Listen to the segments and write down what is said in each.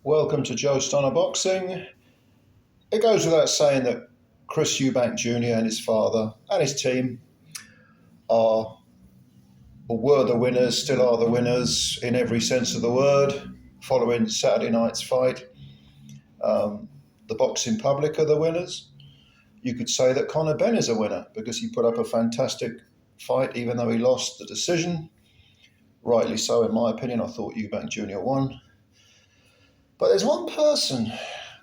Welcome to Joe Stunner Boxing. It goes without saying that Cchris Eubank Jr. and his father and his team are or were the winners, still are the winners in every sense of the word, following Saturday night's fight. The boxing public are the winners. You could say that Conor Benn is a winner because he put up a fantastic fight even though he lost the decision. Rightly so, in my opinion. I thought Eubank Jr. won. But there's one person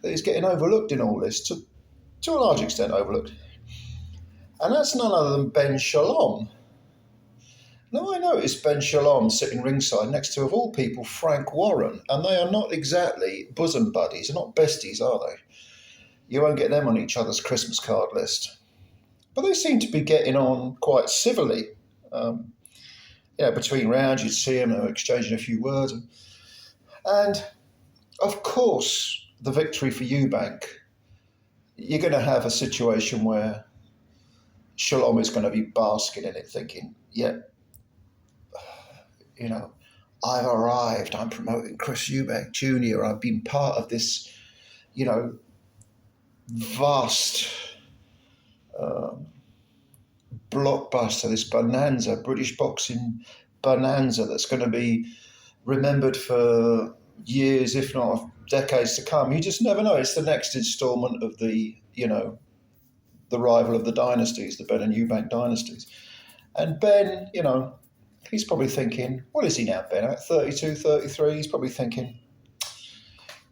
that is getting overlooked in all this, to a large extent overlooked. And that's none other than Ben Shalom. Now, I noticed Ben Shalom sitting ringside next to, of all people, Frank Warren, and they are not exactly bosom buddies. They're not besties, are they? You won't get them on each other's Christmas card list. But they seem to be getting on quite civilly. Between rounds, you'd see them exchanging a few words. And, of course, the victory for Eubank, you're going to have a situation where Shalom is going to be basking in it, thinking, I've arrived, I'm promoting Cchris Eubank Jr., I've been part of this, vast blockbuster, this bonanza, British boxing bonanza that's going to be remembered for years, if not decades to come. You just never know. It's the next installment of the rival of the dynasties, the Ben and Eubank dynasties. And Ben, he's probably thinking, what is he now, Ben? At 32, 33, he's probably thinking,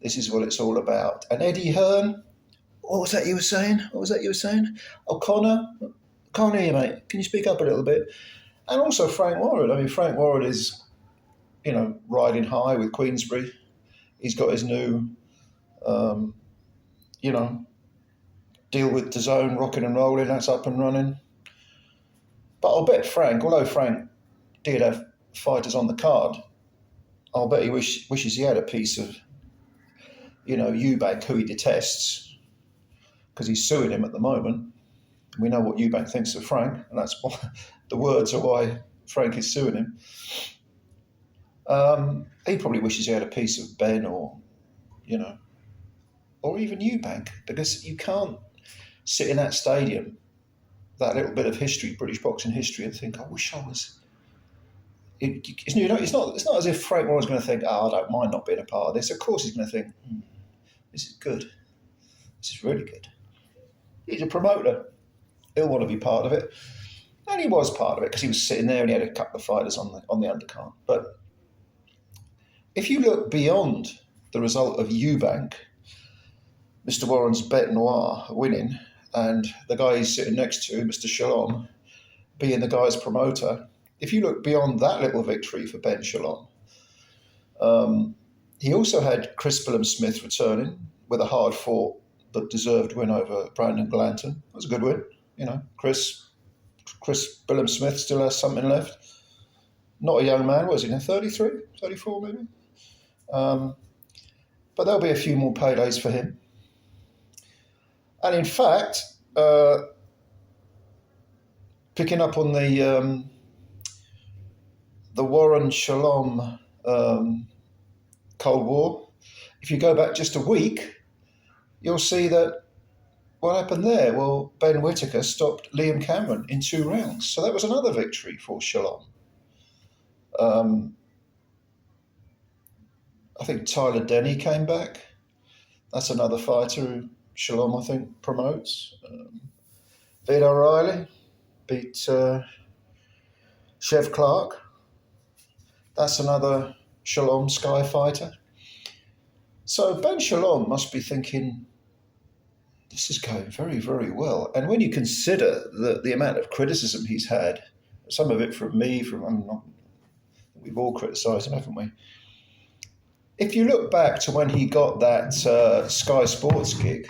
this is what it's all about. And Eddie Hearn, what was that you were saying? Oh, Conor, can't hear you, mate. Can you speak up a little bit? And also Frank Warren. I mean, Frank Warren is, riding high with Queensberry. He's got his new, deal with DAZN, rocking and rolling. That's up and running. But I'll bet Frank, although Frank did have fighters on the card, I'll bet he wishes he had a piece of, Eubank, who he detests, because he's suing him at the moment. We know what Eubank thinks of Frank, and that's why the words are why Frank is suing him. He probably wishes he had a piece of Ben or even Eubank, because you can't sit in that stadium, that little bit of history, British boxing history, and think, I wish I was. It's not as if Frank Warren's going to think, I don't mind not being a part of this. Of course he's going to think, this is good. This is really good. He's a promoter. He'll want to be part of it. And he was part of it because he was sitting there and he had a couple of fighters on the undercard. But if you look beyond the result of Eubank, Mr. Warren's bet noir winning, and the guy he's sitting next to, Mr. Shalom, being the guy's promoter, if you look beyond that little victory for Ben Shalom, he also had Billiam-Smith returning with a hard-fought but deserved win over Brandon Glanton. That was a good win. Cchris Billiam-Smith still has something left. Not a young man, was he now? 33, 34 maybe? But there'll be a few more paydays for him. And in fact, picking up on the Warren-Shalom Cold War, if you go back just a week, you'll see that what happened there? Well, Ben Whitaker stopped Liam Cameron in 2 rounds. So that was another victory for Shalom. I think Tyler Denny came back. That's another fighter who Shalom, I think, promotes. Vito O'Reilly beat Chev Clark. That's another Shalom Sky fighter. So Ben Shalom must be thinking, this is going very, very well. And when you consider the amount of criticism he's had, some of it from me, we've all criticised him, haven't we? If you look back to when he got that Sky Sports gig,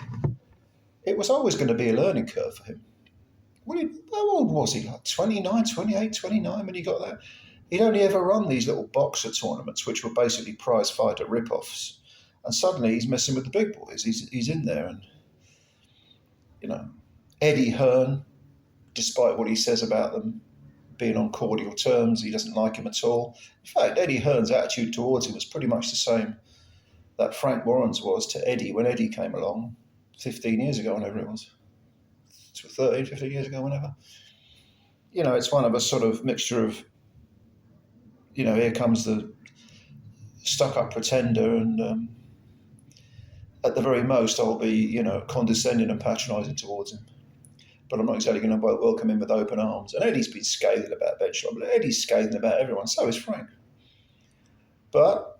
it was always going to be a learning curve for him. How old was he? Like 29, 28, 29 when he got that? He'd only ever run these little boxer tournaments, which were basically prize fighter rip-offs. And suddenly he's messing with the big boys. He's in there. And, Eddie Hearn, despite what he says about them being on cordial terms, he doesn't like him at all. In fact, Eddie Hearn's attitude towards him was pretty much the same that Frank Warren's was to Eddie when Eddie came along 15 years ago, whenever it was. 13, 15 years ago, whenever. You know, it's one of a sort of mixture of, you know, here comes the stuck-up pretender, and at the very most I'll be, you know, condescending and patronising towards him. But I'm not exactly going to welcome him with open arms. And Eddie's been scathing about Ben Shalom, but Eddie's scathing about everyone. So is Frank. But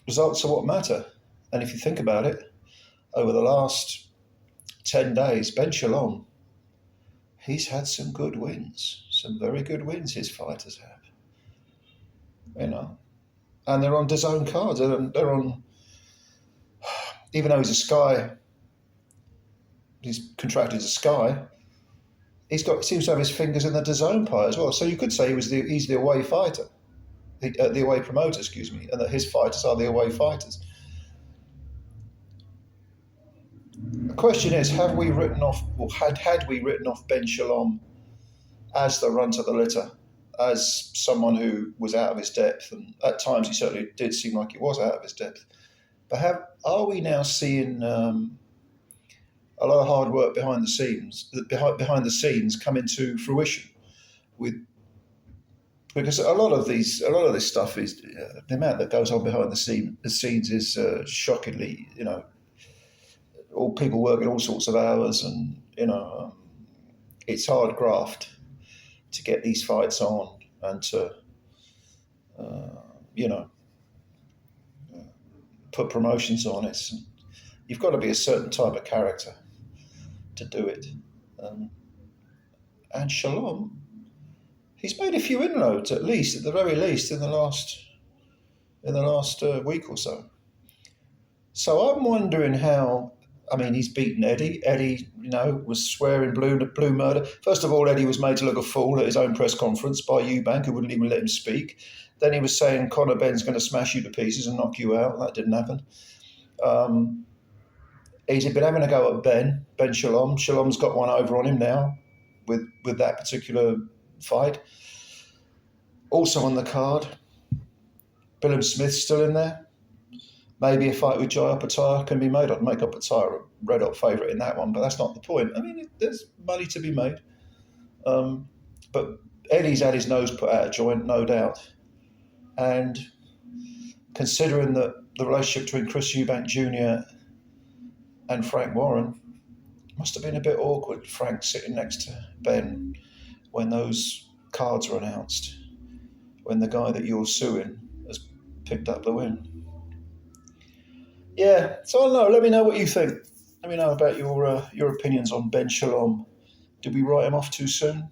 results are what matter. And if you think about it, over the last 10 days, Ben Shalom, he's had some good wins. Some very good wins his fighters have. You know. And they're on DAZN cards. They're on, even though he's contracted to Sky, seems to have his fingers in the DAZN pie as well. So you could say he's the away fighter, the away promoter, excuse me, and that his fighters are the away fighters. The question is, had we written off Ben Shalom as the runt of the litter, as someone who was out of his depth, and at times he certainly did seem like he was out of his depth. But are we now seeing a lot of hard work behind the scenes come into fruition? Because a lot of this stuff is the amount that goes on behind the scenes is shockingly, you know, all people working all sorts of hours, and you know, it's hard graft to get these fights on and to you know, put promotions on it. You've got to be a certain type of character to do it. And Shalom, he's made a few inroads, at the very least, in the last week or so. So I'm wondering how. I mean, he's beaten Eddie. Eddie, you know, was swearing blue murder. First of all, Eddie was made to look a fool at his own press conference by Eubank, who wouldn't even let him speak. Then he was saying Conor Benn's going to smash you to pieces and knock you out. That didn't happen. He's been having a go at Ben Shalom. Shalom's got one over on him now with that particular fight. Also on the card, Billiam-Smith still in there. Maybe a fight with Jai Opetaia can be made. I'd make Opetaia a red-hot favourite in that one, but that's not the point. I mean, there's money to be made. But Eddie's had his nose put out of joint, no doubt. And considering that the relationship between Cchris Eubank Jr. and Frank Warren must have been a bit awkward, Frank sitting next to Ben when those cards were announced, when the guy that you're suing has picked up the win. Yeah, so I don't know. Let me know what you think. Let me know about your opinions on Ben Shalom. Did we write him off too soon?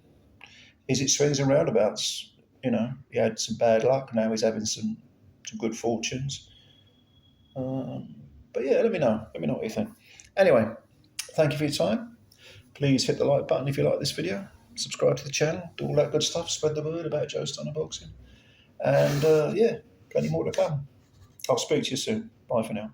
Is it swings and roundabouts? You know, he had some bad luck. Now he's having some good fortunes. But yeah, let me know. Let me know what you think. Anyway, thank you for your time. Please hit the like button if you like this video. Subscribe to the channel. Do all that good stuff. Spread the word about Joe Stunner Boxing. And yeah, plenty more to come. I'll speak to you soon. Bye for now.